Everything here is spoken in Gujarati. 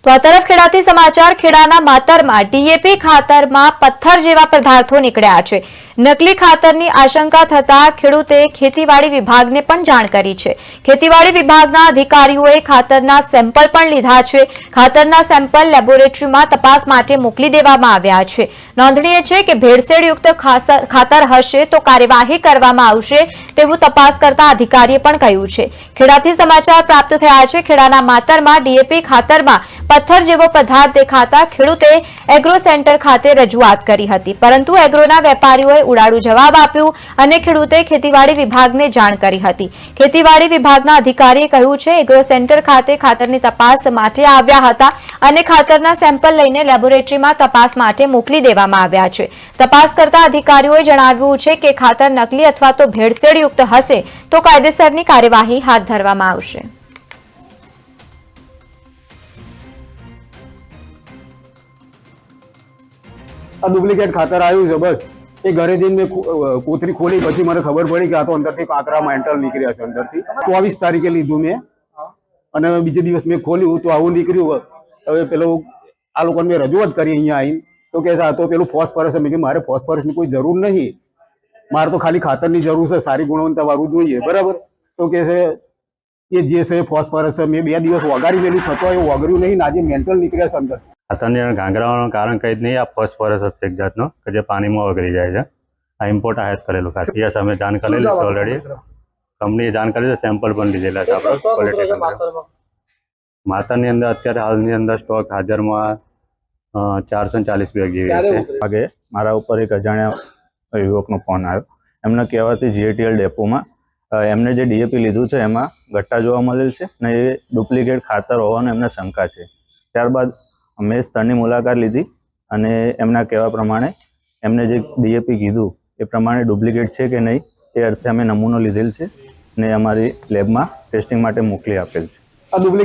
તો આ તરફ ખેડાથી સમાચાર ખેડાના માતરમાં ડીએપી ખાતરમાં પથ્થર જેવા પદાર્થો નીકળ્યા છે। નકલી ખાતરની આશંકા થતા ખેડૂતે ખેતીવાડી વિભાગને પણ જાણ કરી છે। ખેતીવાડી વિભાગના અધિકારીઓએ ખાતરના સેમ્પલ પણ લીધા છે। ખાતરના સેમ્પલ લેબોરેટરીમાં તપાસ માટે મોકલી દેવામાં આવ્યા છે। નોંધનીય છે કે ભેળસેળયુક્ત ખાતર હશે તો કાર્યવાહી કરવામાં આવશે તેવું તપાસ કરતા અધિકારીએ પણ કહ્યું છે। ખેડાથી સમાચાર પ્રાપ્ત થયા છે। ખેડાના માતરમાં ડીએપી ખાતરમાં પથ્થર જેવો પદાર્થ દેખાતા ખેડૂતે એગ્રો સેન્ટર ખાતે રજૂઆત કરી હતી, પરંતુ એગ્રોના વેપારીઓએ ઉડાડું જવાબ આપ્યું અને ખેડૂતે ખેતીવાડી વિભાગને જાણ કરી હતી। ખેતીવાડી વિભાગના અધિકારીએ કહ્યું છે એગ્રો સેન્ટર ખાતે ખાતરની તપાસ માટે આવ્યા હતા અને ખાતરના સેમ્પલ લઈને લેબોરેટરીમાં તપાસ માટે મોકલી દેવામાં આવ્યા છે। તપાસ કરતા અધિકારીઓએ જણાવ્યું છે કે ખાતર નકલી અથવા તો ભેળસેળયુક્ત હશે તો કાયદેસરની કાર્યવાહી હાથ ધરવામાં આવશે। આ ડુપ્લિકેટ ખાતર આવ્યું છે। બસ એ ઘરે જઈને મેં કોથળી ખોલી પછી મને ખબર પડી કે આ તો અંદરથી કાંકરા મેન્ટલ નીકળ્યા છે। અંદરથી 24 તારીખે લીધું મેં અને બીજે દિવસ મેં ખોલ્યું તો આવું નીકળ્યું। હવે પેલો આ લોકોને મેં રજૂઆત કરી અહીંયા આવીને તો કે આ તો પેલું ફોસ્ફરસ છે। મેં કે મારે ફોસ્ફરસની કોઈ જરૂર નહીં, મારે તો ખાલી ખાતરની જરૂર છે, સારી ગુણવત્તાવાળું જોઈએ, બરાબર। તો કે છે એ જે છે ફોસ્ફરસ છે। મેં 2 દિવસ વગાડી મેલું છતાં એ વગર્યું નહીં, આજે મેન્ટલ નીકળ્યા છે અંદર। ખાતરની ગાંગરાવાનું કારણ કંઈ જ નહીં, આ ફોસ્ફરસ જ છે એક જાતનો કે જે પાણીમાં ઓગળી જાય છે। આ ઇમ્પોર્ટ આયાત કરેલું ખાતર યસ અમે જાણ કરેલી છે ઓલરેડી, કંપનીએ જાણ કરી છે, સેમ્પલ પણ લીધેલા છે આપણે ક્વોલિટી માતરની અંદર અત્યારે હાલની અંદર સ્ટોક હાજરમાં 440 બેગ જેવી છે। આગે મારા ઉપર એક અજાણ્યા યુવકનો ફોન આવ્યો। એમને કહેવાથી જીએટીએલ ડેપોમાં એમને જે ડીએપી લીધું છે એમાં ગટ્ટા જોવા મળેલ છે અને એ ડુપ્લિકેટ ખાતર હોવાનું એમને શંકા છે। ત્યારબાદ અમે સ્થળની મુલાકાત લીધી અને એમના કહેવા પ્રમાણે એમને જે ડીએપી કીધું એ પ્રમાણે ડુપ્લિકેટ છે કે નહીં એ અર્થે અમે નમૂનો લીધેલ છે અને અમારી લેબમાં ટેસ્ટિંગ માટે મોકલી આપેલ છે।